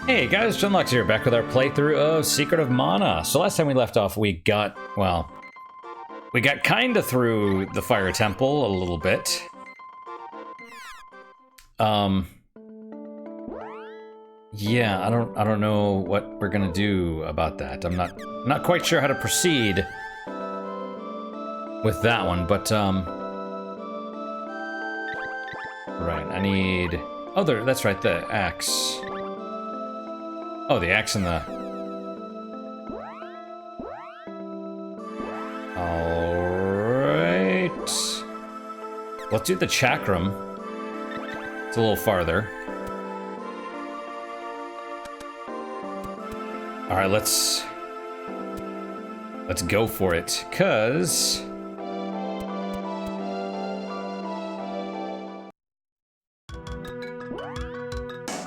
Hey guys, Junlux here, back with our playthrough of Secret of Mana. So last time we left off, we got kinda through the Fire Temple a little bit. Yeah, I don't know what we're gonna do about that. I'm not quite sure how to proceed with that one, but right, I need that's right, the axe. Oh, the axe and the... Alright. Let's do the chakram. It's a little farther. Alright, let's go for it, 'cause...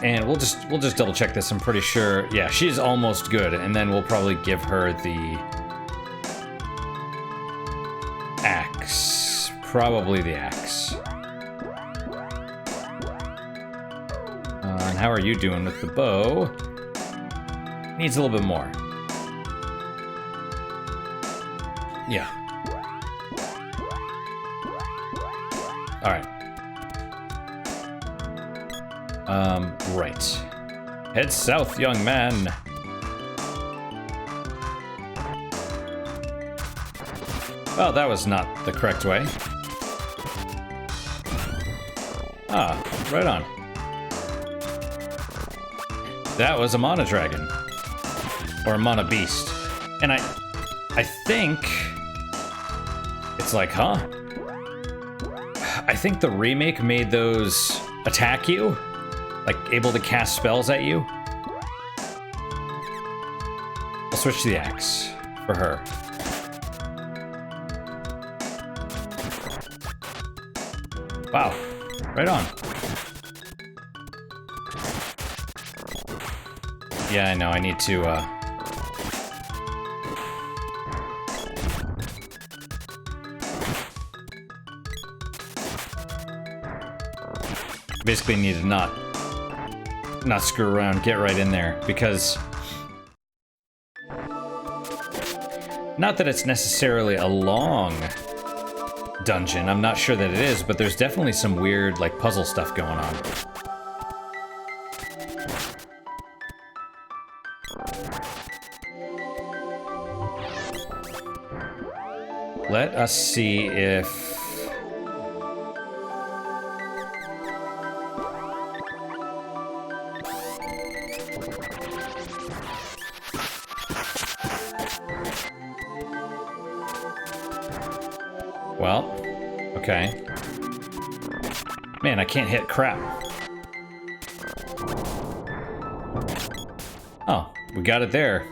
And we'll just double check this. I'm pretty sure. Yeah, she's almost good, and then we'll probably give her the axe. Probably the axe. And how are you doing with the bow? Needs a little bit more. Yeah. All right. Right. Head south, young man. Well, that was not the correct way. Ah, right on. That was a mana dragon. Or a mana beast. And I think... It's like, huh? I think the remake made those attack you. Like, able to cast spells at you? I'll switch to the axe for her. Wow. Right on. Yeah, I know, I need to, basically need to not screw around, get right in there, because not that it's necessarily a long dungeon, I'm not sure that it is, but there's definitely some weird, like, puzzle stuff going on. Let us see if... Well, okay. Man, I can't hit crap. Oh, we got it there.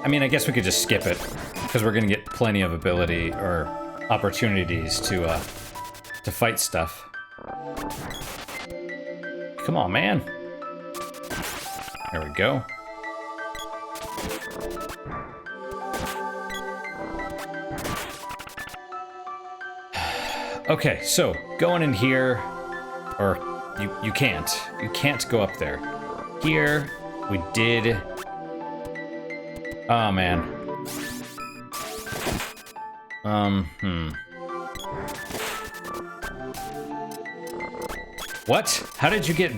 I mean, I guess we could just skip it, because we're gonna get plenty of ability or opportunities to fight stuff. Come on, man. There we go. Okay, so going in here, or you can't go up there. Here we did. Oh man. What? How did you get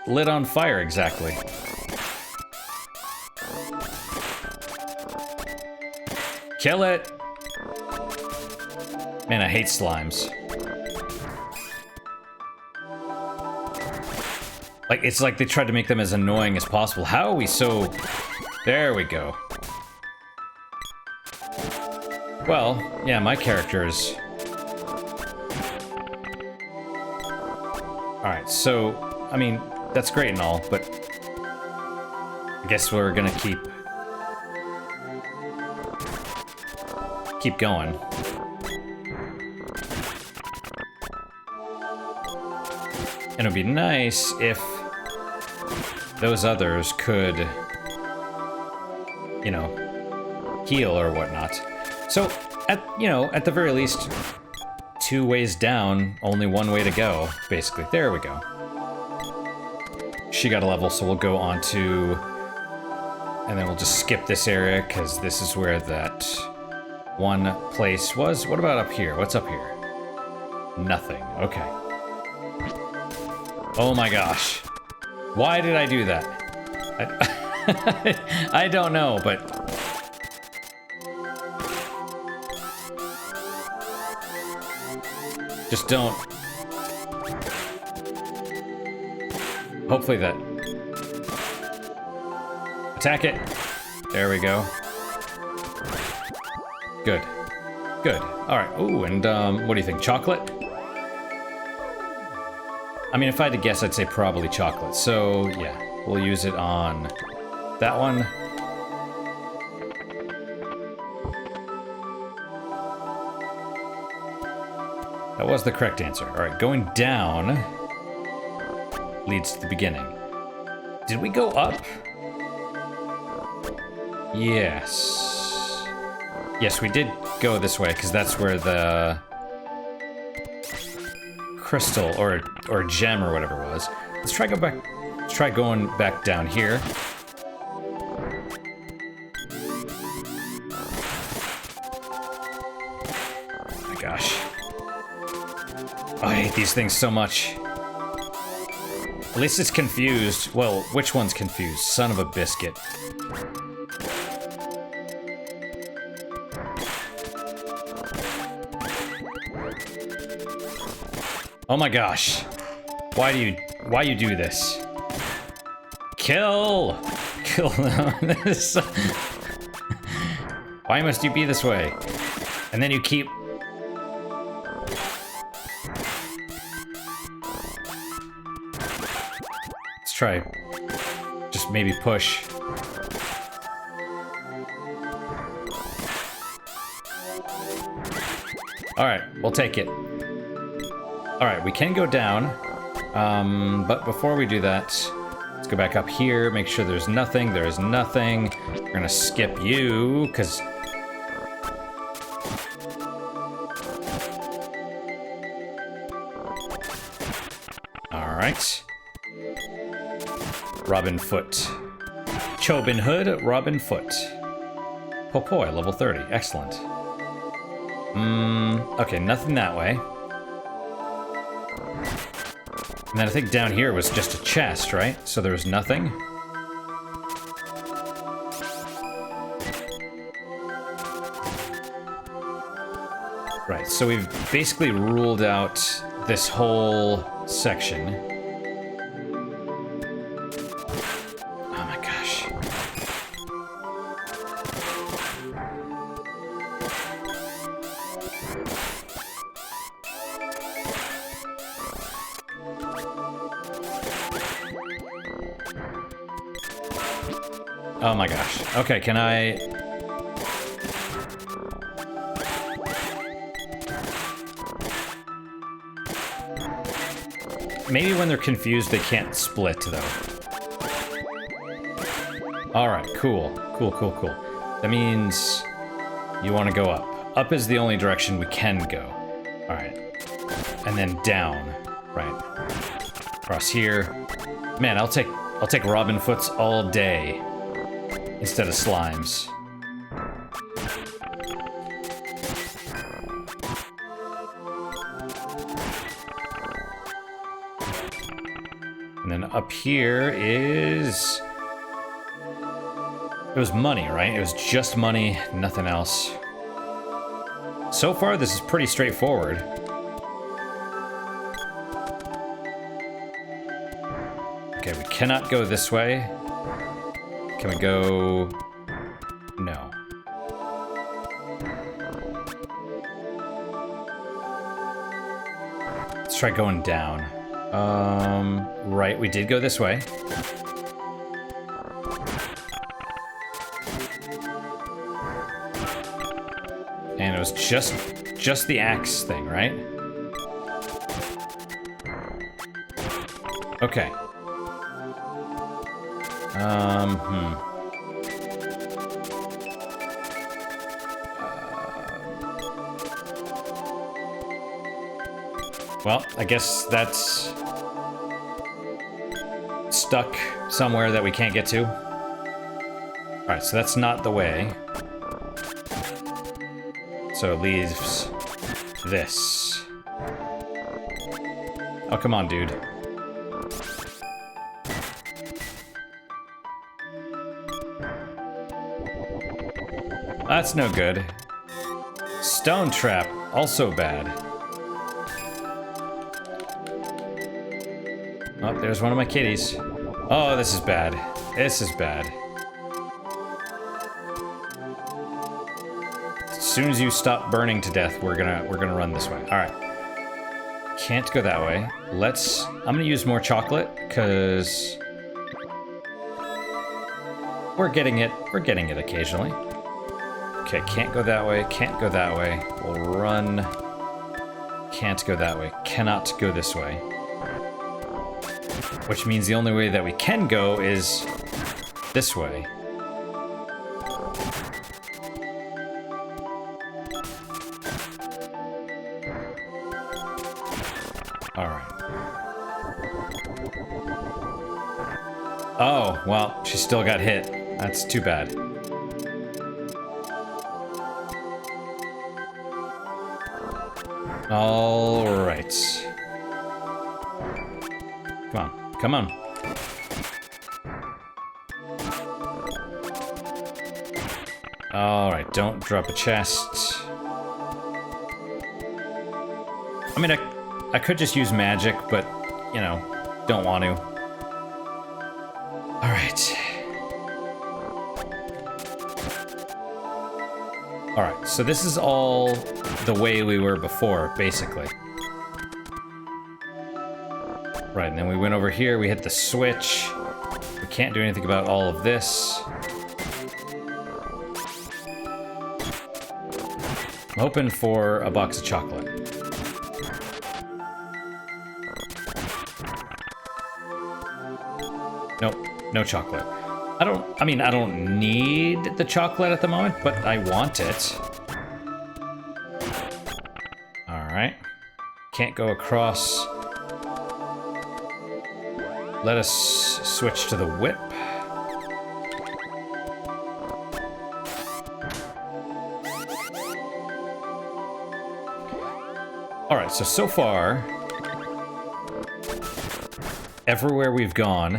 lit on fire exactly? Kill it! Man, I hate slimes. Like, it's like they tried to make them as annoying as possible. How are we so... There we go. Well, yeah, my character is... Alright, so, I mean, that's great and all, but... I guess we're gonna keep going. And it'd be nice if those others could, you know, heal or whatnot. So, at the very least, 2 ways down, only 1 way to go, basically. There we go. She got a level, so we'll go on to... And then we'll just skip this area, because this is where that one place was. What about up here? What's up here? Nothing. Okay. Oh my gosh. Why did I do that? I don't know, but... Just don't... Hopefully that... Attack it! There we go. Good. Good. Alright. Ooh, and what do you think? Chocolate? I mean, if I had to guess, I'd say probably chocolate. So, yeah. We'll use it on that one. That was the correct answer. Alright, going down leads to the beginning. Did we go up? Yes. Yes, we did go this way, because that's where the crystal or gem or whatever it was. Let's try going back down here. Oh my gosh. Oh, I hate these things so much. At least it's confused. Well, which one's confused? Son of a biscuit. Oh my gosh. Why you do this? Kill them. Why must you be this way? And then you keep... Let's try. Just maybe push. Alright, we'll take it. Alright, we can go down, but before we do that, let's go back up here, make sure there's nothing. There is nothing. We're gonna skip you, because... Alright. Robin Foot. Chobin Hood, Robin Foot. Popoi, level 30. Excellent. Okay, nothing that way. And then I think down here was just a chest, right? So there was nothing. Right, so we've basically ruled out this whole section. Oh my gosh. Oh my gosh. Okay, can I... Maybe when they're confused, they can't split, though. Alright, cool. Cool, cool, cool. That means you want to go up. Up is the only direction we can go. Alright. And then down. Right. Across here. Man, I'll take Robin Foots all day. Instead of slimes. And then up here is... It was money, right? It was just money, nothing else. So far, this is pretty straightforward. Okay, we cannot go this way. Can we go... No. Let's try going down. Right, we did go this way. And it was just the axe thing, right? Okay. Well, I guess that's stuck somewhere that we can't get to. Alright, so that's not the way. So it leaves this. Oh, come on, dude. That's no good. Stone trap, also bad. Oh, there's one of my kitties. Oh, this is bad. This is bad. As soon as you stop burning to death, we're gonna run this way. All right. Can't go that way. I'm gonna use more chocolate, because we're getting it occasionally. Okay, can't go that way, can't go that way. We'll run. Can't go that way, cannot go this way. Which means the only way that we can go is this way. Alright. Oh, well, she still got hit. That's too bad. Alright. Come on, come on. Alright, don't drop a chest. I mean, I could just use magic, but, you know, don't want to. Alright. Alright, so this is all the way we were before, basically. Right, and then we went over here, we hit the switch. We can't do anything about all of this. I'm hoping for a box of chocolate. Nope, no chocolate. I don't need the chocolate at the moment, but I want it. Alright. Can't go across. Let us switch to the whip. Alright, so far, everywhere we've gone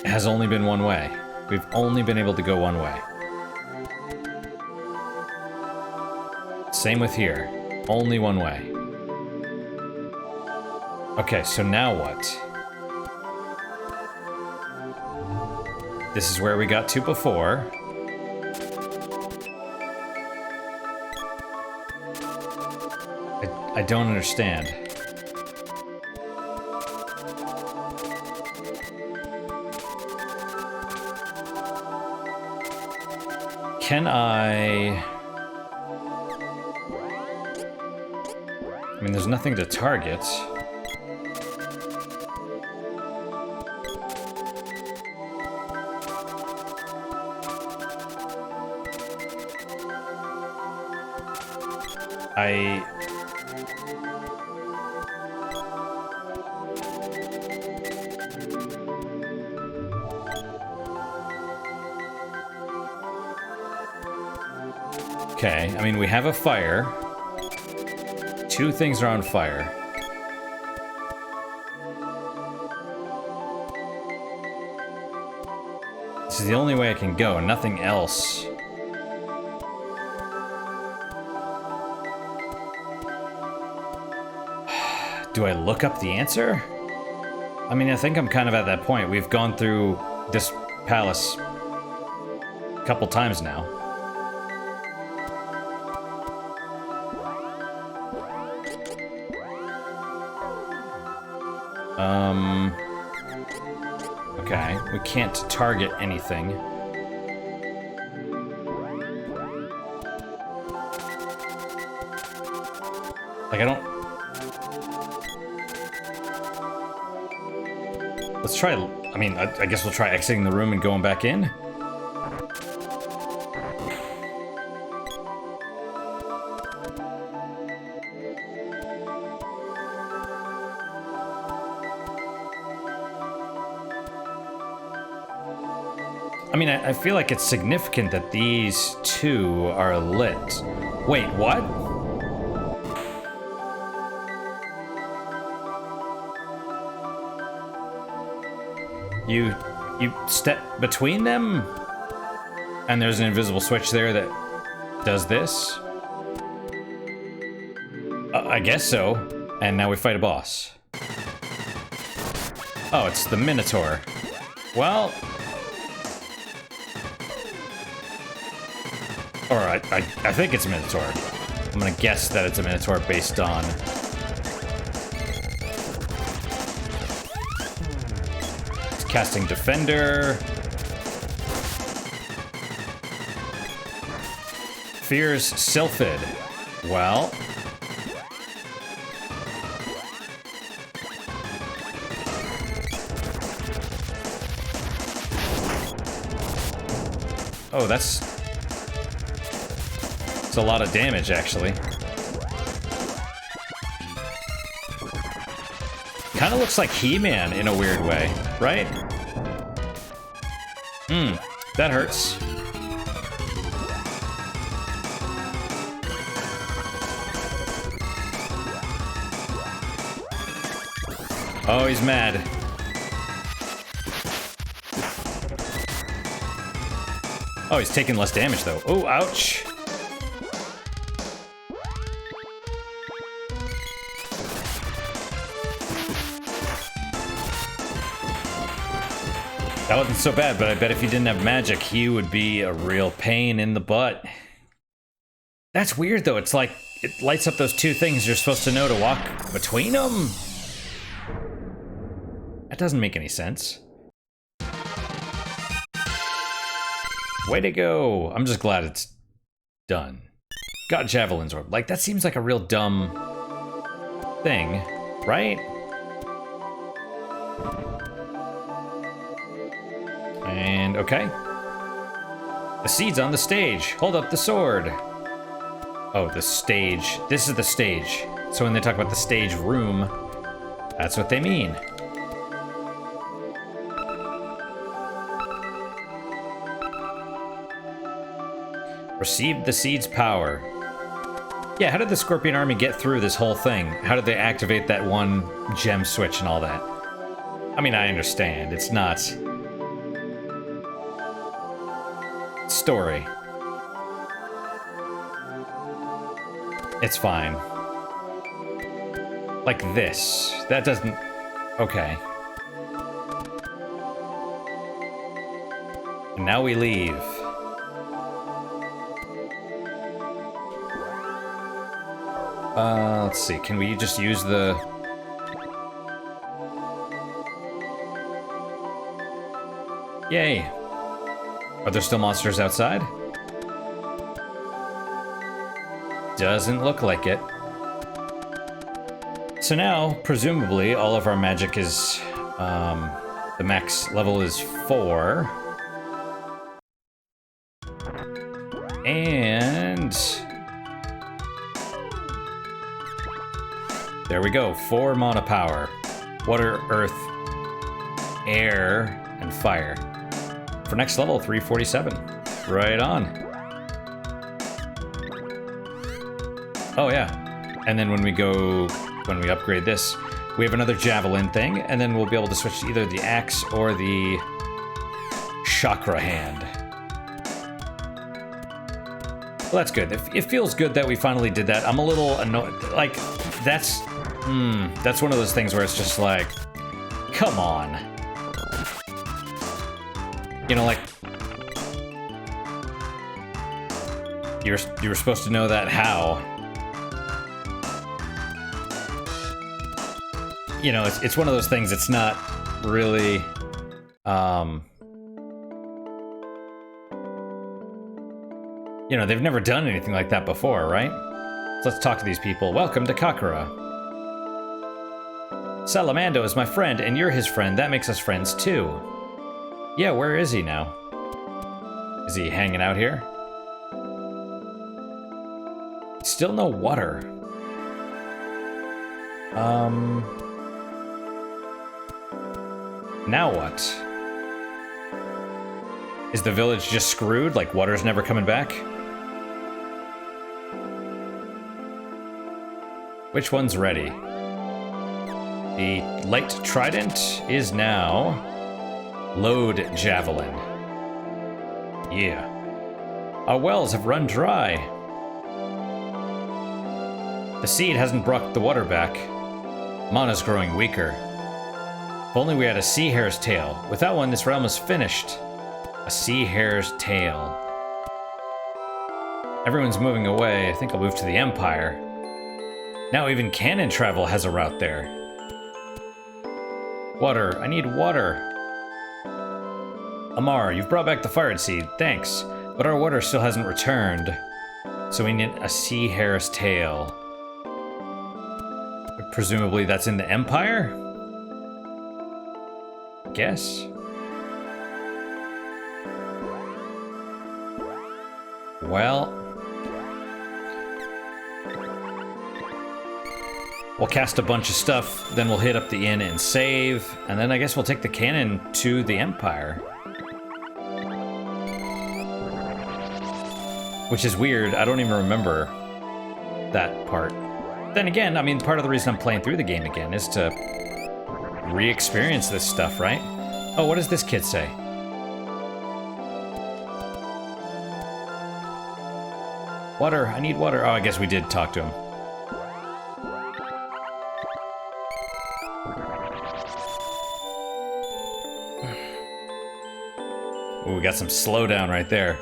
has only been one way. We've only been able to go one way. Same with here. Only one way. Okay, so now what? This is where we got to before. I don't understand. Can I mean, there's nothing to target. Okay, I mean, we have a fire. Two things are on fire. This is the only way I can go, nothing else. Do I look up the answer? I mean, I think I'm kind of at that point. We've gone through this palace a couple times now. Okay, we can't target anything. Like, I don't... Let's try... I mean, I guess we'll try exiting the room and going back in. I mean, I feel like it's significant that these two are lit. Wait, what? You step between them? And there's an invisible switch there that does this? I guess so. And now we fight a boss. Oh, it's the Minotaur. Well... Alright, I think it's a Minotaur. I'm gonna guess that it's a Minotaur based on... It's casting Defender... Fears Sylphid. Well... Oh, that's a lot of damage, actually. Kind of looks like He-Man in a weird way, right? That hurts. Oh, he's mad. Oh, he's taking less damage, though. Oh, ouch. That wasn't so bad, but I bet if he didn't have magic, he would be a real pain in the butt. That's weird, though. It's like it lights up those two things you're supposed to know to walk between them. That doesn't make any sense. Way to go! I'm just glad it's done. Got Javelin's Orb. Like, that seems like a real dumb thing, right? And, okay. The seed's on the stage. Hold up the sword. Oh, the stage. This is the stage. So when they talk about the stage room, that's what they mean. Received the seed's power. Yeah, how did the Scorpion Army get through this whole thing? How did they activate that one gem switch and all that? I mean, I understand. It's not... story. It's fine. Like this. That doesn't... okay. And now we leave. Let's see, can we just use the... Yay! Are there still monsters outside? Doesn't look like it. So now, presumably, all of our magic is... the max level is 4. And... there we go, 4 mana power. Water, earth, air, and fire. For next level, 347. Right on. Oh yeah. And then when we upgrade this, we have another javelin thing, and then we'll be able to switch to either the axe or the chakra hand. Well, that's good. It feels good that we finally did that. I'm a little annoyed. Like, that's one of those things where it's just like, come on. You know, like, you were supposed to know that how. You know, it's one of those things. It's not really, you know, they've never done anything like that before, right? So let's talk to these people. Welcome to Kakura. Salamando is my friend, and you're his friend. That makes us friends, too. Yeah, where is he now? Is he hanging out here? Still no water. Now what? Is the village just screwed? Like water's never coming back? Which one's ready? The light trident is now load javelin. Yeah. Our wells have run dry. The seed hasn't brought the water back. Mana's growing weaker. If only we had a sea hare's tail. Without one, this realm is finished. A sea hare's tail. Everyone's moving away. I think I'll move to the Empire. Now even cannon travel has a route there. Water. I need water. Amar, you've brought back the fired seed. Thanks. But our water still hasn't returned. So we need a sea hare's tail. Presumably that's in the Empire? Guess. Well, we'll cast a bunch of stuff, then we'll hit up the inn and save, and then I guess we'll take the cannon to the Empire. Which is weird, I don't even remember that part. Then again, I mean, part of the reason I'm playing through the game again is to re-experience this stuff, right? Oh, what does this kid say? Water, I need water. Oh, I guess we did talk to him. Ooh, we got some slowdown right there.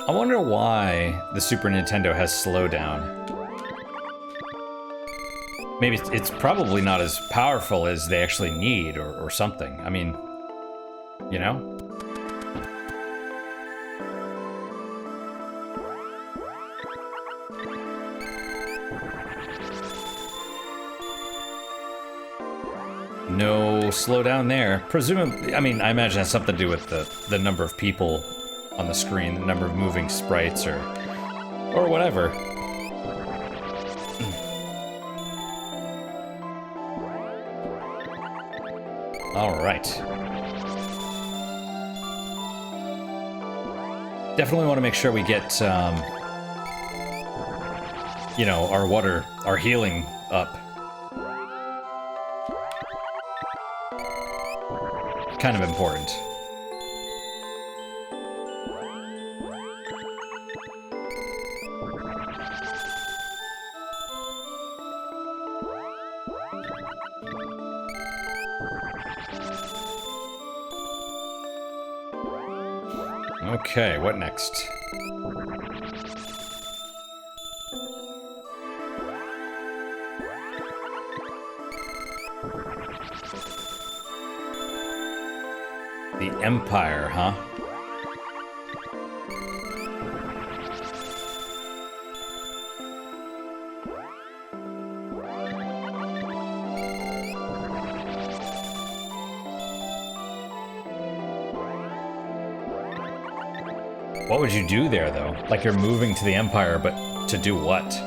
I wonder why the Super Nintendo has slowdown. Maybe it's probably not as powerful as they actually need or something. I mean, you know? No slowdown there. Presumably, I mean, I imagine it has something to do with the number of people on the screen, the number of moving sprites or whatever. All right. Definitely want to make sure we get, you know, our water, our healing up. Kind of important. Okay, what next? The Empire, huh? What would you do there, though? Like you're moving to the Empire, but to do what?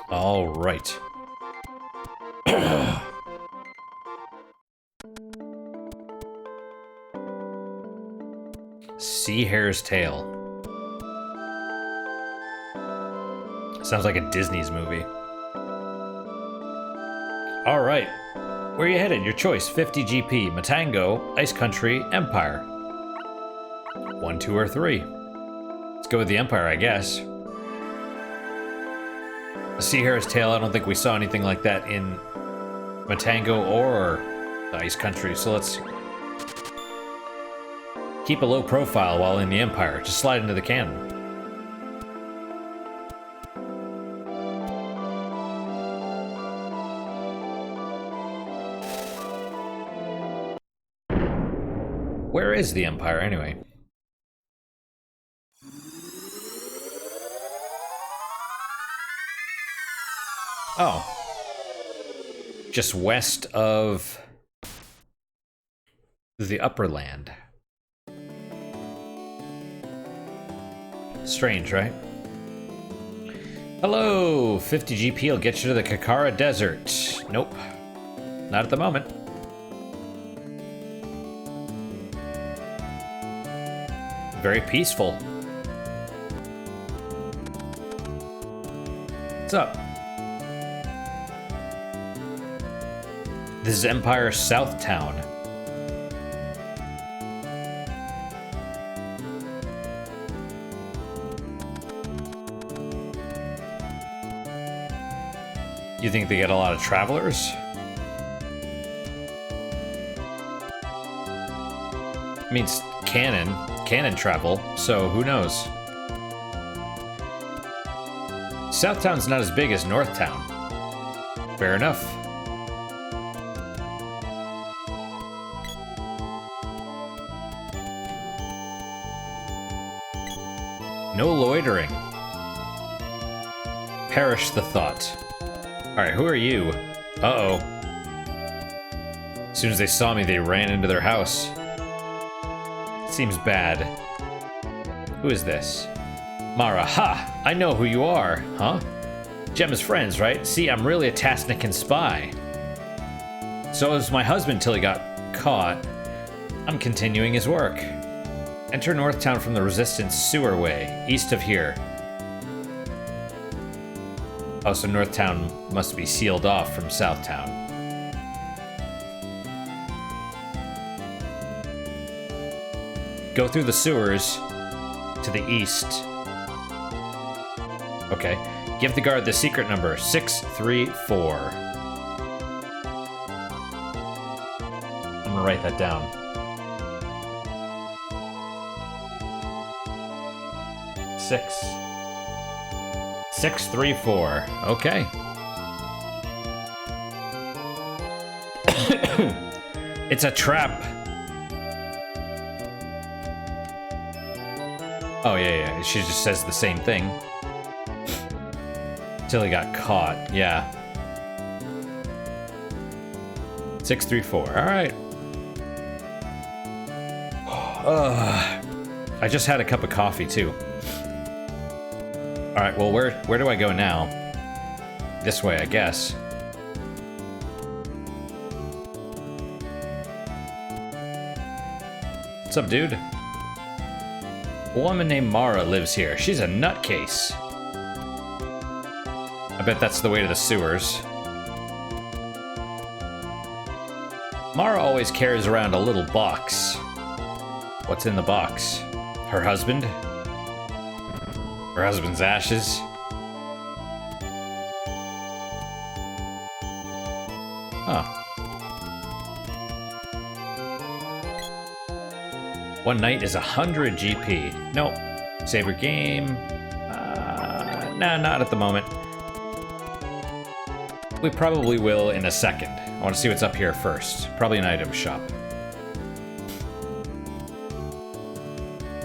All right. Sea hare's tail. Sounds like a Disney's movie. All right. Where are you headed? Your choice. 50 GP. Matango, Ice Country, Empire. 1, 2, or 3. Let's go with the Empire, I guess. A sea hare's tail, I don't think we saw anything like that in Matango or the Ice Country, so let's keep a low profile while in the Empire. Just slide into the cannon. Where is the Empire, anyway? Oh. Just west of the Upper Land. Strange, right? Hello! 50 GP will get you to the Kakara Desert. Nope. Not at the moment. Very peaceful. What's up? This is Empire South Town. You think they get a lot of travelers? I mean, it's canon travel, so who knows? Southtown's not as big as Northtown. Fair enough. No loitering. Perish the thought. Alright, who are you? Uh-oh. As soon as they saw me, they ran into their house. Seems bad. Who is this? Mara, ha! I know who you are, huh? Gemma's friends, right? See, I'm really a Tasnican spy. So was my husband till he got caught. I'm continuing his work. Enter Northtown from the Resistance sewer way, east of here. Oh, so Northtown must be sealed off from Southtown. Go through the sewers to the east. Okay. Give the guard the secret number, 634. I'm gonna write that down. 634. Okay. It's a trap. Oh, yeah. She just says the same thing. Till he got caught. Yeah. 634. Alright. I just had a cup of coffee, too. Alright, well, where do I go now? This way, I guess. What's up, dude? A woman named Mara lives here. She's a nutcase. I bet that's the way to the sewers. Mara always carries around a little box. What's in the box? Her husband? Her husband's ashes? Huh. One night is 100 GP. Nope. Save your game. Nah, not at the moment. We probably will in a second. I want to see what's up here first. Probably an item shop.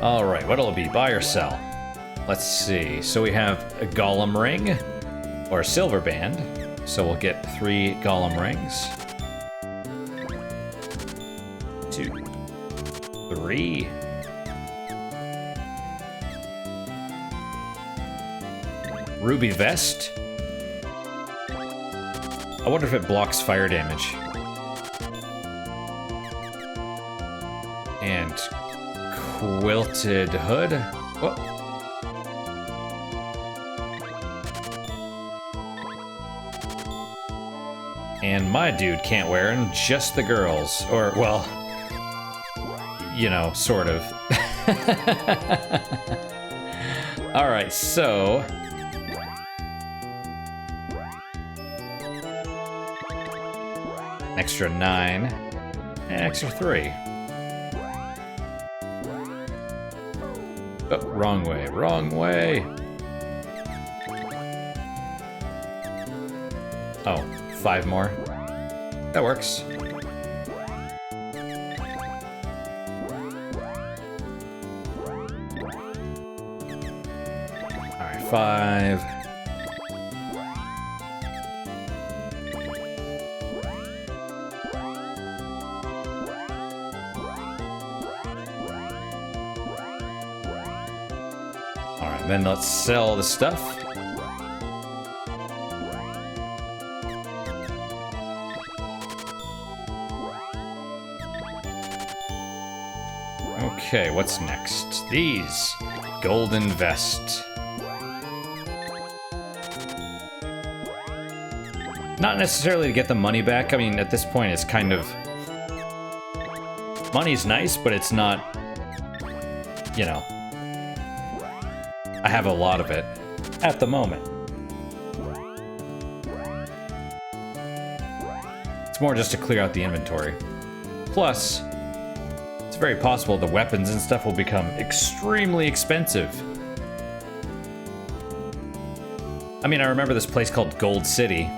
Alright, what'll it be? Buy or sell? Let's see. So we have a golem ring or a silver band. So we'll get 3 golem rings. 2, 3. Ruby vest. I wonder if it blocks fire damage. And quilted hood. Whoa. And my dude can't wear them, just the girls. Or, well, you know, sort of. Alright, so... Extra 9, and extra 3. Oh, wrong way, wrong way. Oh, 5 more. 5. Alright, then let's sell the stuff. Okay, what's next? These. Golden vest. Not necessarily to get the money back. I mean, at this point, it's kind of... Money's nice, but it's not... You know... I have a lot of it. At the moment. It's more just to clear out the inventory. Plus... It's very possible the weapons and stuff will become extremely expensive. I mean, I remember this place called Gold City,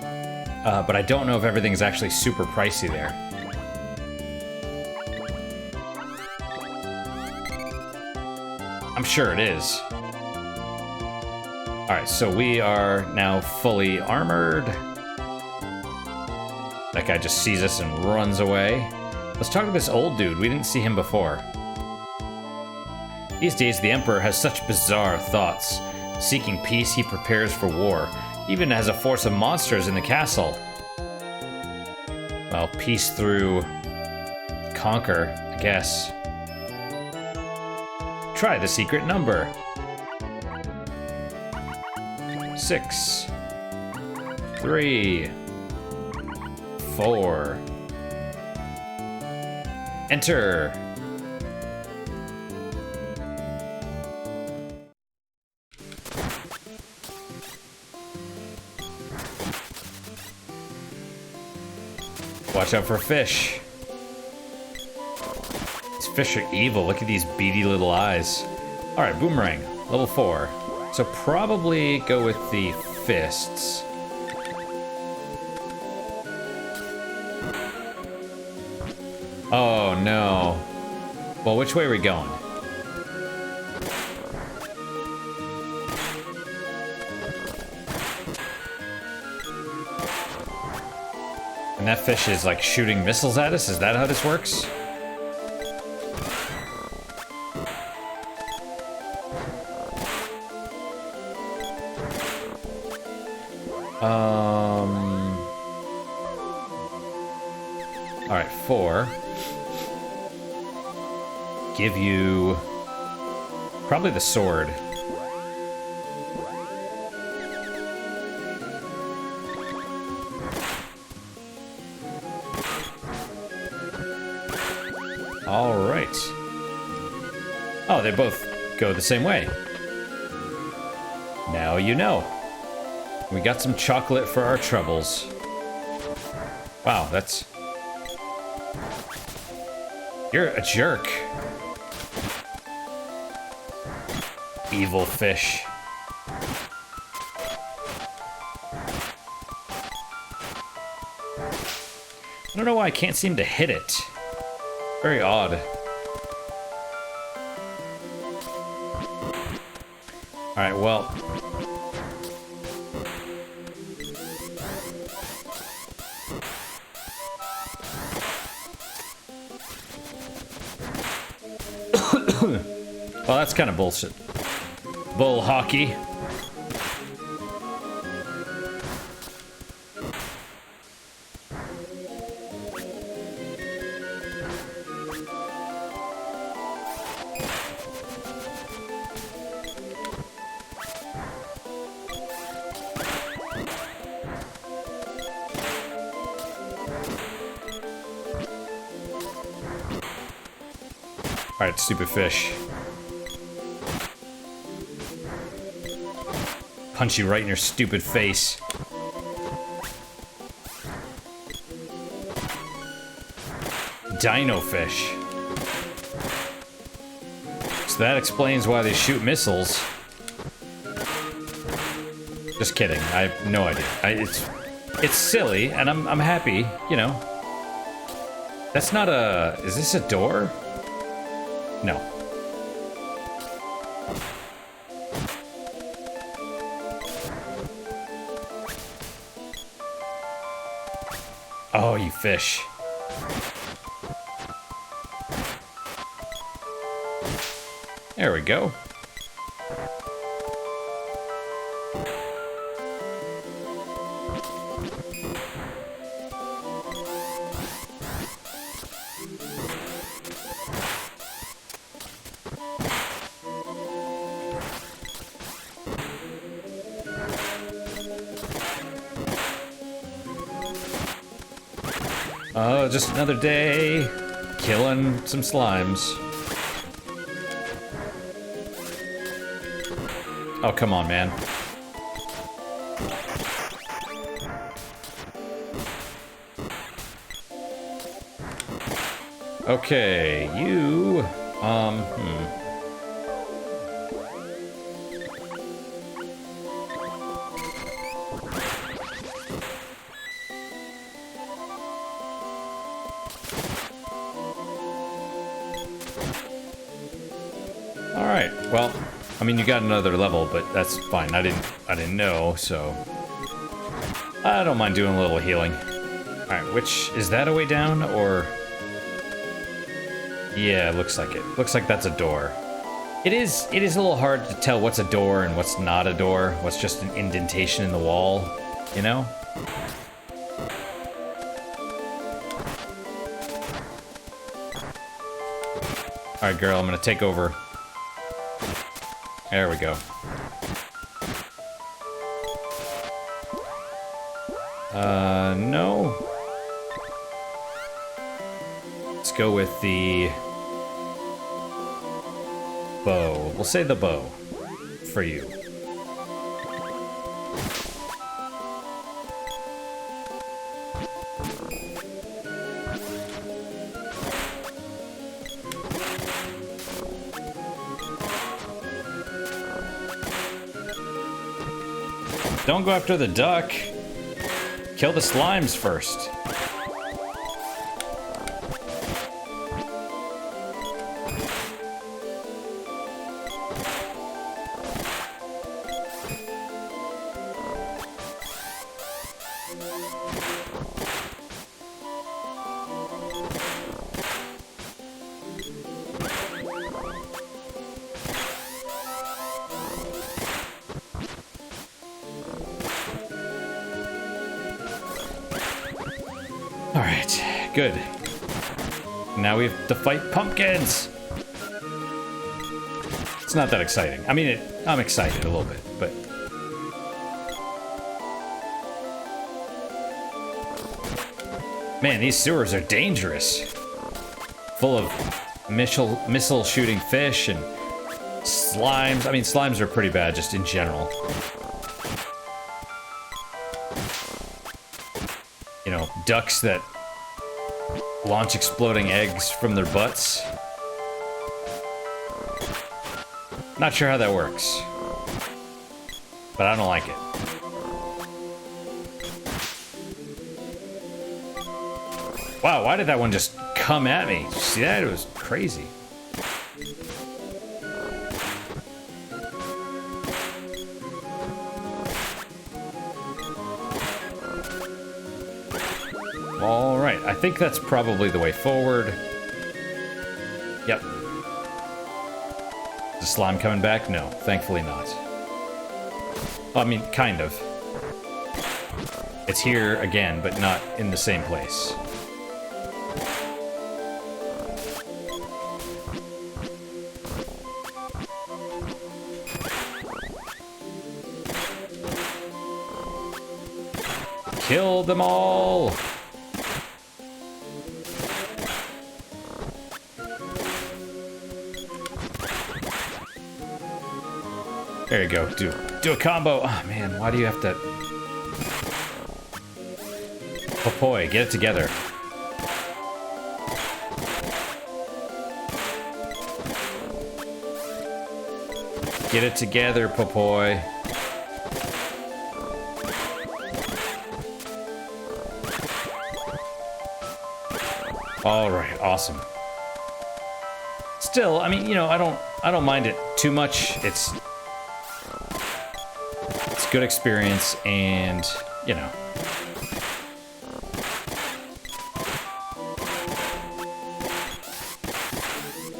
but I don't know if everything's actually super pricey there. I'm sure it is. Alright, so we are now fully armored. That guy just sees us and runs away. Let's talk to this old dude. We didn't see him before. These days, the Emperor has such bizarre thoughts. Seeking peace, he prepares for war. Even has a force of monsters in the castle. Well, peace through conquer, I guess. Try the secret number. 6, 3, 4. Enter. Watch out for fish. These fish are evil. Look at these beady little eyes. Alright, boomerang. Level 4. So probably go with the fists. Oh no. Well, which way are we going? And that fish is like shooting missiles at us? Is that how this works? Alright, 4. Give you probably the sword. All right. Oh, they both go the same way. Now you know. We got some chocolate for our troubles. Wow, that's... You're a jerk. Evil fish. I don't know why I can't seem to hit it. Very odd. Alright, well. Well, that's kind of bullshit. Bull hockey. Alright, stupid fish. Punch you right in your stupid face. Dino fish. So that explains why they shoot missiles. Just kidding. I have no idea. It's silly, and I'm happy, you know. That's not a... Is this a door? No. Oh, you fish. There we go. Oh, just another day killing some slimes. Oh, come on, man. Okay, you, Alright, well, I mean, you got another level, but that's fine. I didn't know, so I don't mind doing a little healing. Alright, which, is that a way down, or? Yeah, it looks like it. Looks like that's a door. It is a little hard to tell what's a door and what's not a door, what's just an indentation in the wall, you know? Alright, girl, I'm gonna take over. There we go. No. Let's go with the bow. We'll say the bow for you. Don't go after the duck. Kill the slimes first. Alright, good. Now we have to fight pumpkins! It's not that exciting. I mean, I'm excited a little bit, but... Man, these sewers are dangerous. Full of missile-shooting fish and slimes. I mean, slimes are pretty bad just in general. You know, ducks that launch exploding eggs from their butts. Not sure how that works, but I don't like it. Wow, why did that one just come at me? See that? It was crazy. All right, I think that's probably the way forward. Yep. Is the slime coming back? No, thankfully not. I mean, kind of. It's here again, but not in the same place. Kill them all! There you go. Do a combo. Oh man, why do you have to? Oh boy, get it together. Get it together, Popoy. All right, awesome. Still, I mean, you know, I don't mind it too much. It's good experience, and you know,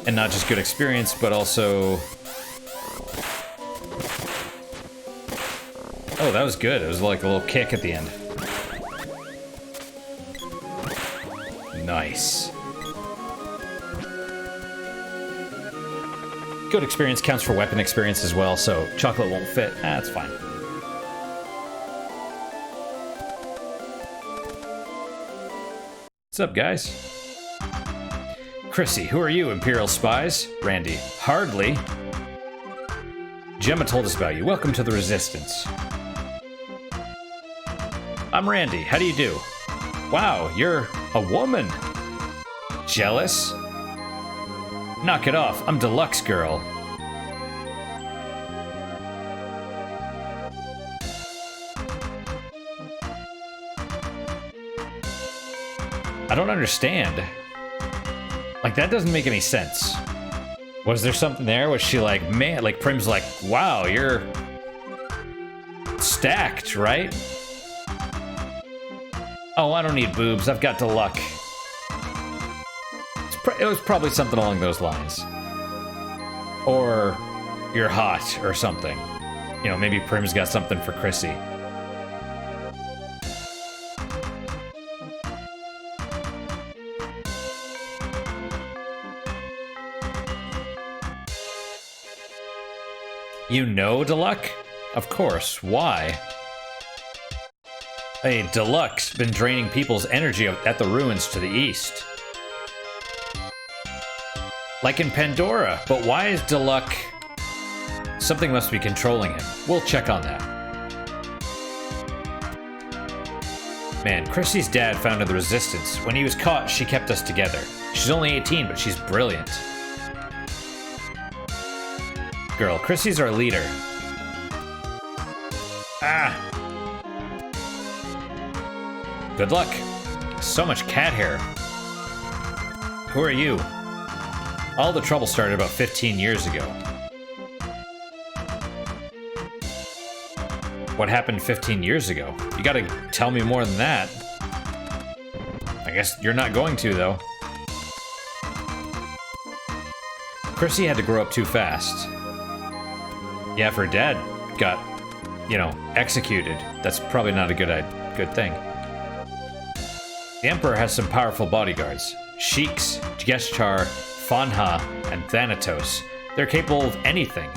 And not just good experience, but also... Oh, that was good. It was like a little kick at the end. Nice. Good experience counts for weapon experience as well, so chocolate won't fit. That's fine. What's up, guys? Chrissy, who are you, Imperial spies? Randy, hardly. Gemma told us about you. Welcome to the Resistance. I'm Randy. How do you do? Wow, you're a woman. Jealous? Knock it off. I'm Deluxe Girl. I don't understand. Like, that doesn't make any sense. Was there something there? Was she like, man, like Prim's like, wow, you're stacked, right? Oh, I don't need boobs. I've got Deluxe. It was probably something along those lines. Or you're hot or something. You know, maybe Prim's got something for Chrissy. You know Deluxe? Of course. Why? Hey, Deluxe been draining people's energy at the ruins to the east. Like in Pandora, but why is Deluxe... Something must be controlling him. We'll check on that. Man, Chrissy's dad founded the Resistance. When he was caught, she kept us together. She's only 18, but she's brilliant. Girl, Chrissy's our leader. Ah! Good luck. So much cat hair. Who are you? All the trouble started about 15 years ago. What happened 15 years ago? You gotta tell me more than that. I guess you're not going to, though. Chrissy had to grow up too fast. Yeah, if her dad got, you know, executed, that's probably not a good thing. The Emperor has some powerful bodyguards. Sheiks, Geshchar, Fanha, and Thanatos. They're capable of anything.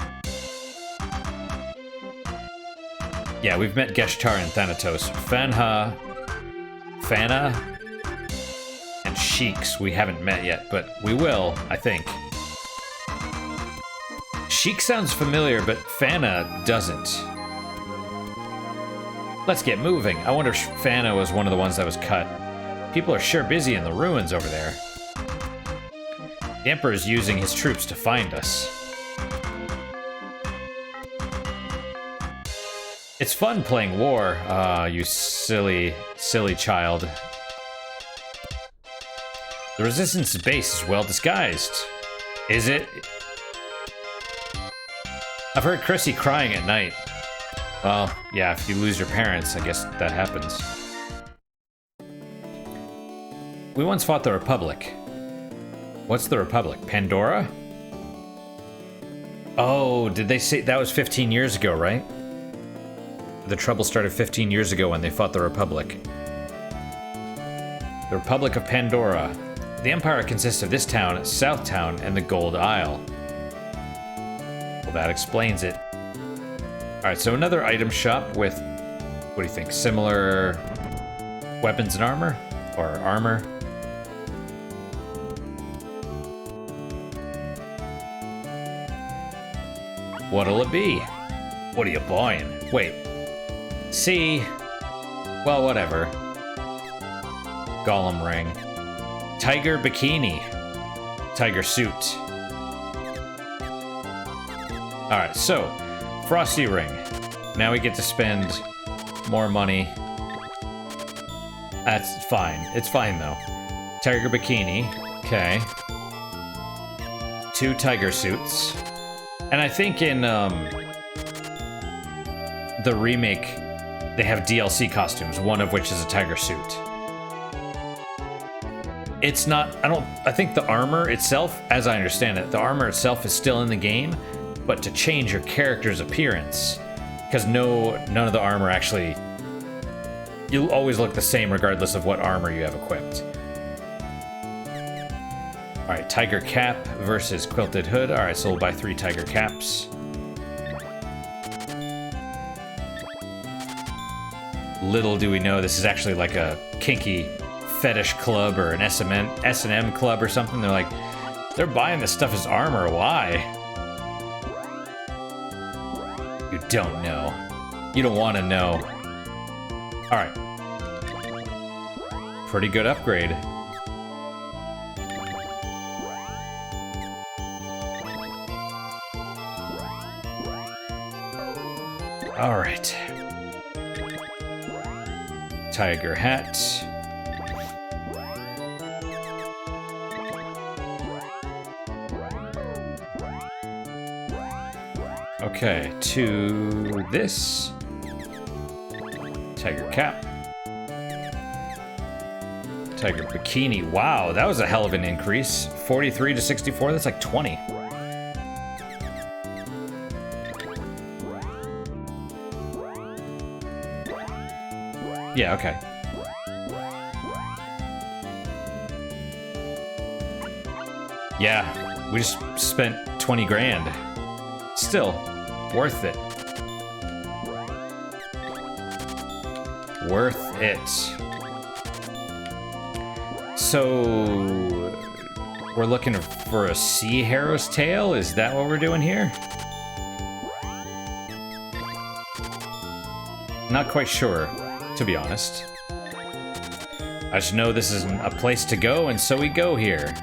Yeah, we've met Geshchar and Thanatos. Fana, and Sheiks we haven't met yet, but we will, I think. Sheik sounds familiar, but Fana doesn't. Let's get moving. I wonder if Fana was one of the ones that was cut. People are sure busy in the ruins over there. The Emperor's using his troops to find us. It's fun playing war, you silly child. The Resistance base is well disguised. Is it? I've heard Chrissy crying at night. Well, yeah, if you lose your parents, I guess that happens. We once fought the Republic. What's the Republic? Pandora? Oh, did they say that was 15 years ago, right? The trouble started 15 years ago when they fought the Republic. The Republic of Pandora. The Empire consists of this town, South Town, and the Gold Isle. Well, that explains it. Alright, so another item shop with, what do you think, similar weapons and armor? Or armor? What'll it be? What are you buying? Wait. See? Well, whatever. Golem ring. Tiger bikini. Tiger suit. Alright, so, Frosty ring. Now we get to spend more money. That's fine. It's fine, though. Tiger bikini. Okay. 2 tiger suits. And I think in, the remake, they have DLC costumes, one of which is a tiger suit. it's not, I think the armor itself, as I understand it, the armor itself is still in the game, but to change your character's appearance, because none of the armor actually, you'll always look the same regardless of what armor you have equipped. All right, Tiger Cap versus Quilted Hood. All right, so we'll buy 3 Tiger Caps. Little do we know, this is actually like a kinky fetish club or an S&M club or something. They're like, they're buying this stuff as armor. Why? You don't know. You don't want to know. All right. Pretty good upgrade. All right. Tiger hat. Okay, to this. Tiger cap. Tiger bikini. Wow, that was a hell of an increase. 43 to 64, that's like 20. Yeah, okay. Yeah, we just spent 20 grand. Still, worth it. Worth it. So, we're looking for a sea harrow's tail? Is that what we're doing here? Not quite sure, to be honest. I just know this isn't a place to go, and so we go here.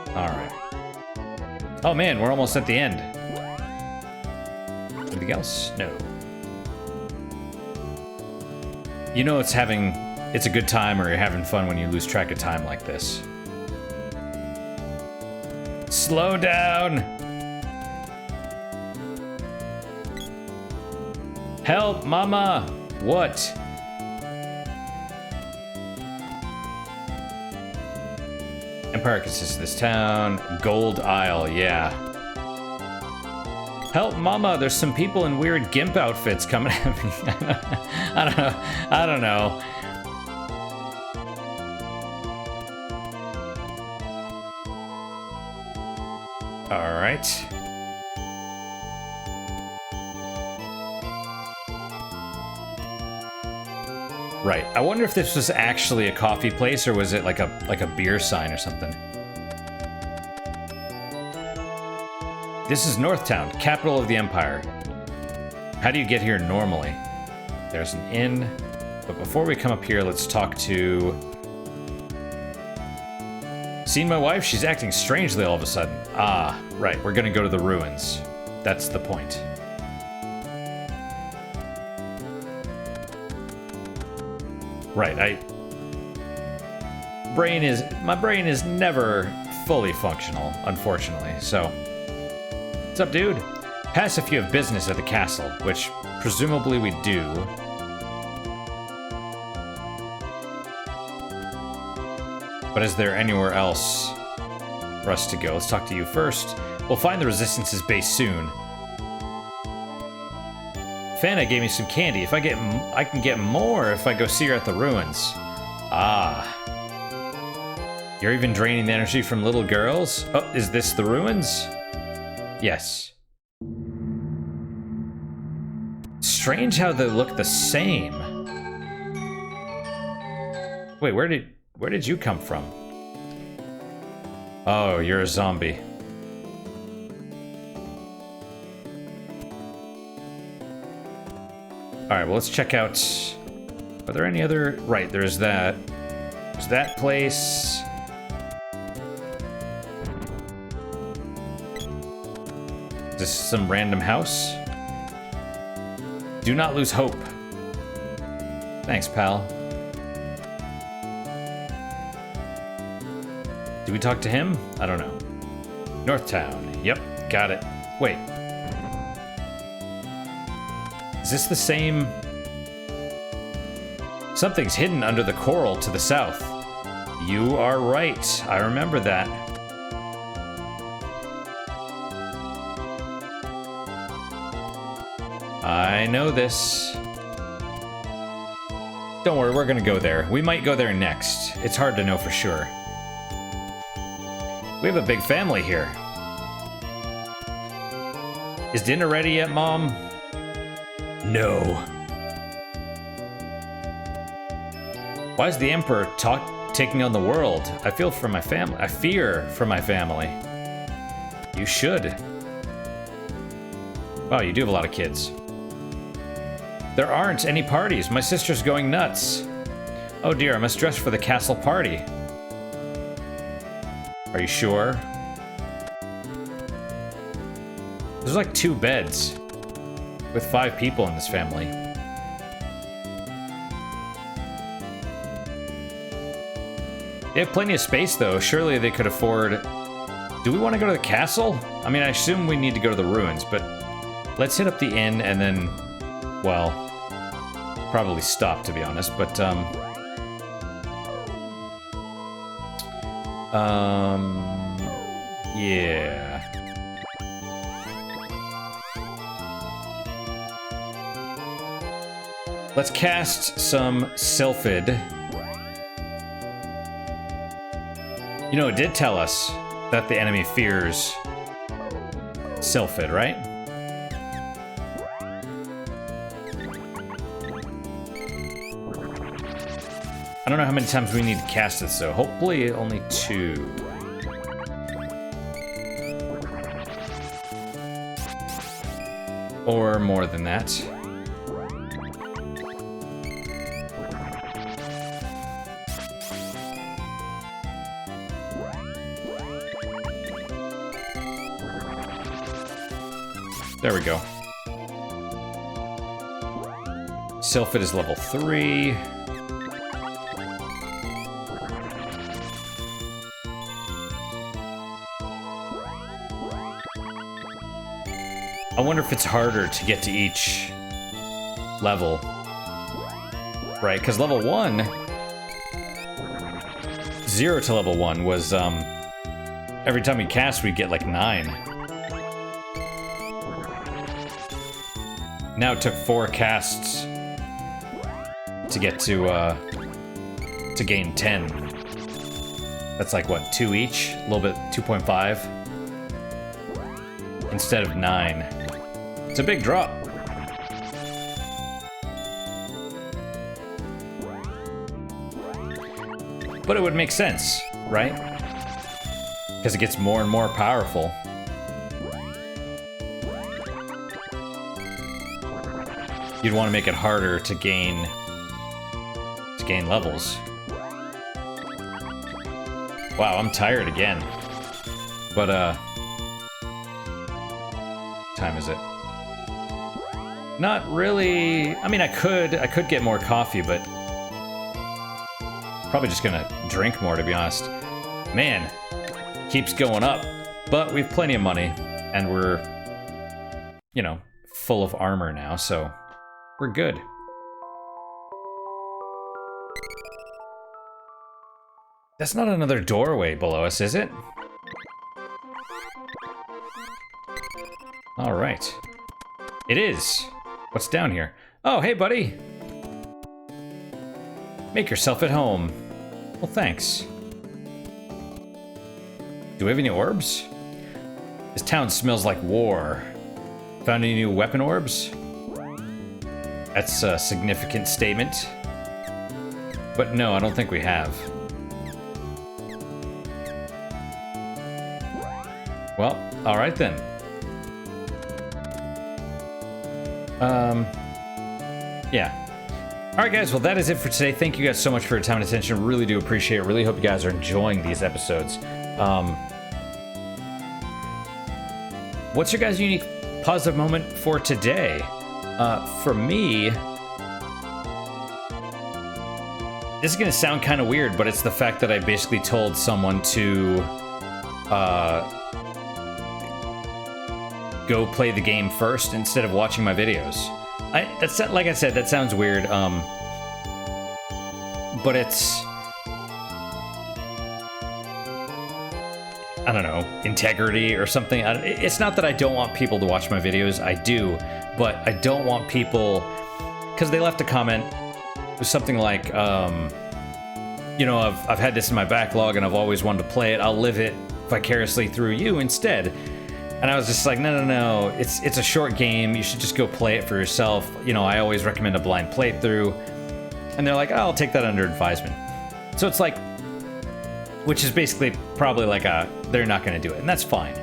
Alright. Oh man, we're almost at the end. Anything else? No. You know it's a good time or you're having fun when you lose track of time like this. Slow down! Help, mama! What? Empire consists of this town. Gold Isle, yeah. Help, mama! There's some people in weird gimp outfits coming at me. I don't know. All right. Right. I wonder if this was actually a coffee place or was it like a beer sign or something. This is Northtown, capital of the Empire. How do you get here normally? There's an inn, but before we come up here, let's talk to... Seen my wife? She's acting strangely all of a sudden. Ah, right, we're gonna go to the ruins. That's the point. Right, my brain is never fully functional, unfortunately, so... What's up, dude? Pass if you have business at the castle, which presumably we do. But is there anywhere else for us to go? Let's talk to you first. We'll find the Resistance's base soon. Fana gave me some candy. I can get more if I go see her at the ruins. Ah. You're even draining the energy from little girls? Oh, is this the ruins? Yes. Strange how they look the same. Wait, where did you come from? Oh, you're a zombie. Alright, well, let's check out... Are there any other... Right, there's that. There's that place. Is this some random house? Do not lose hope. Thanks, pal. Did we talk to him? I don't know. Northtown. Yep, got it. Wait. Is this the same Something's hidden under the coral to the south. You are right. I remember that. I know this. Don't worry, we're gonna go there. We might go there next. It's hard to know for sure. We have a big family here. Is dinner ready yet, Mom? No. Why is the Emperor taking on the world? I feel for my family. I fear for my family. You should. Wow, you do have a lot of kids. There aren't any parties. My sister's going nuts. Oh dear, I must dress for the castle party. Are you sure? There's like 2 beds with 5 people in this family. They have plenty of space though. Surely they could afford... Do we want to go to the castle? I mean, I assume we need to go to the ruins, but let's hit up the inn and then, well, probably stop to be honest, but yeah. Let's cast some Sylphid. You know, it did tell us that the enemy fears Sylphid, right? I don't know how many times we need to cast it, so hopefully only 2. Or more than that. There we go. Sylphid is level 3. I wonder if it's harder to get to each level. Right, because level 1... 0 to level 1 was, every time we cast, we'd get like 9. Now it took 4 casts to get to gain 10. That's like, what, 2 each? A little bit, 2.5? Instead of 9. It's a big drop. But it would make sense, right? Because it gets more and more powerful. You'd want to make it harder to gain levels. Wow, I'm tired again. But time is it? Not really. I mean, I could get more coffee, but probably just gonna drink more, to be honest. Man, keeps going up, but we have plenty of money, and we're, you know, full of armor now, so we're good. That's not another doorway below us, is it? All right. It is. What's down here? Oh, hey, buddy. Make yourself at home. Well, thanks. Do we have any orbs? This town smells like war. Found any new weapon orbs? That's a significant statement. But no, I don't think we have. Well, alright then. Yeah. Alright guys, well that is it for today. Thank you guys so much for your time and attention. Really do appreciate it. Really hope you guys are enjoying these episodes. What's your guys' unique positive moment for today? For me, this is gonna sound kind of weird, but it's the fact that I basically told someone to go play the game first instead of watching my videos. Like I said, that sounds weird. but it's, I don't know, integrity or something. It's not that I don't want people to watch my videos. I do, but I don't want people, because they left a comment with something like, you know, I've had this in my backlog and I've always wanted to play it. I'll live it vicariously through you instead. And I was just like, no. It's a short game. You should just go play it for yourself. You know, I always recommend a blind playthrough. And they're like, oh, I'll take that under advisement. So it's like, which is basically probably like they're not going to do it, and that's fine.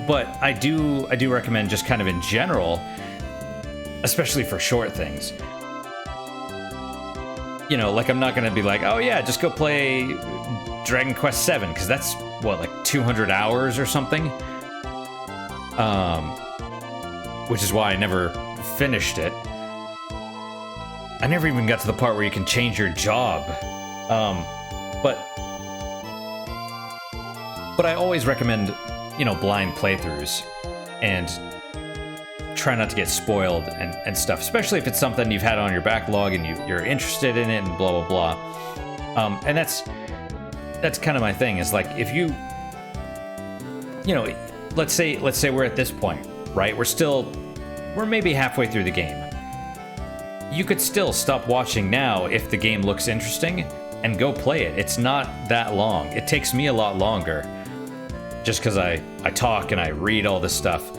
But I do recommend just kind of in general, especially for short things. You know, like I'm not going to be like, oh yeah, just go play Dragon Quest VII, because that's what, like 200 hours or something. Which is why I never finished it. I never even got to the part where you can change your job. But I always recommend, you know, blind playthroughs and try not to get spoiled and stuff, especially if it's something you've had on your backlog and you're interested in it and blah, blah, blah. And that's kind of my thing, is like, if you know, let's say we're at this point, right? We're maybe halfway through the game. You could still stop watching now if the game looks interesting and go play it. It's not that long. It takes me a lot longer just because I talk and I read all this stuff.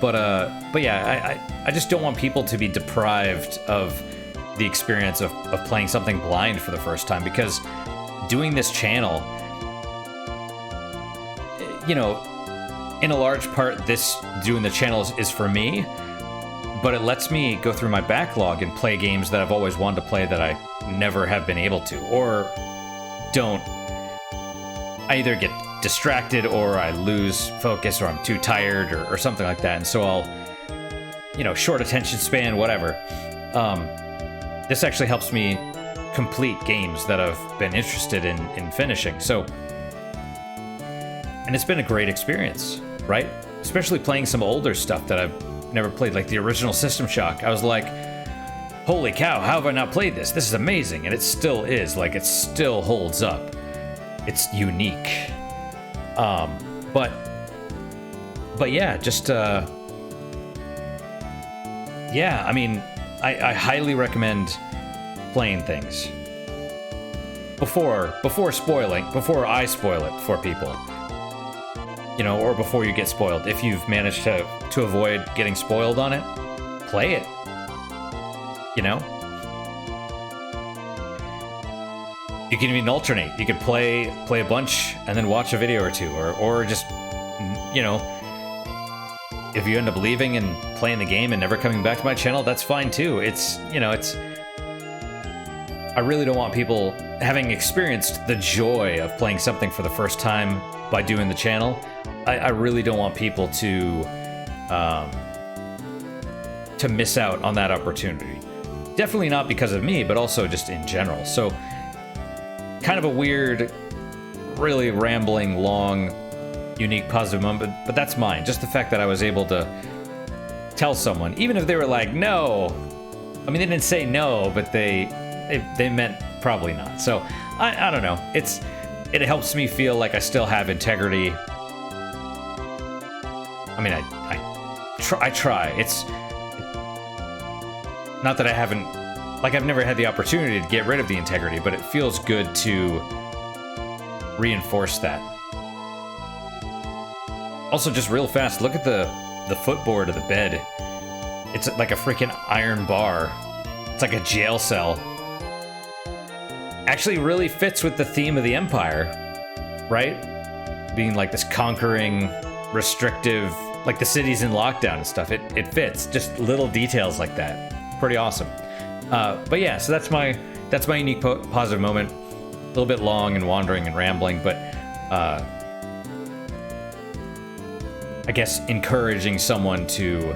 But yeah, I just don't want people to be deprived of the experience of playing something blind for the first time, because doing this channel, you know, in a large part, doing the channel is for me, but it lets me go through my backlog and play games that I've always wanted to play that I never have been able to, or don't. I either get distracted or I lose focus or I'm too tired or something like that. And so I'll, you know, short attention span, whatever. This actually helps me complete games that I've been interested in finishing. So, and it's been a great experience, right? Especially playing some older stuff that I've never played, like the original System Shock. I was like, holy cow, how have I not played this? This is amazing. And it still is, like, it still holds up. It's unique. But yeah, just, yeah, I mean, I highly recommend playing things before I spoil it for people, you know, or before you get spoiled. If you've managed to avoid getting spoiled on it, play it, you know. You can even alternate. You could play a bunch and then watch a video or two, or just, you know, if you end up leaving and playing the game and never coming back to my channel, that's fine too. It's, you know, I really don't want people having experienced the joy of playing something for the first time by doing the channel. I really don't want people to miss out on that opportunity. Definitely not because of me, but also just in general. So, kind of a weird, really rambling, long, unique, positive moment, but that's mine. Just the fact that I was able to tell someone, even if they were like, no. I mean, they didn't say no, but they meant probably not. So, I don't know. It helps me feel like I still have integrity. I mean, I try. It's not that I haven't, like, I've never had the opportunity to get rid of the integrity, but it feels good to reinforce that. Also, just real fast, look at the footboard of the bed. It's like a freaking iron bar. It's like a jail cell. Actually really fits with the theme of the Empire, right? Being like this conquering, restrictive, like the city's in lockdown and stuff. It fits. Just little details like that. Pretty awesome. But yeah, so that's my unique positive moment. A little bit long and wandering and rambling, but I guess encouraging someone to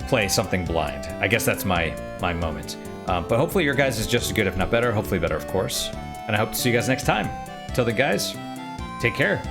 play something blind. I guess that's my moment. But hopefully your guys is just as good, if not better. Hopefully better, of course. And I hope to see you guys next time. Until then, guys, take care.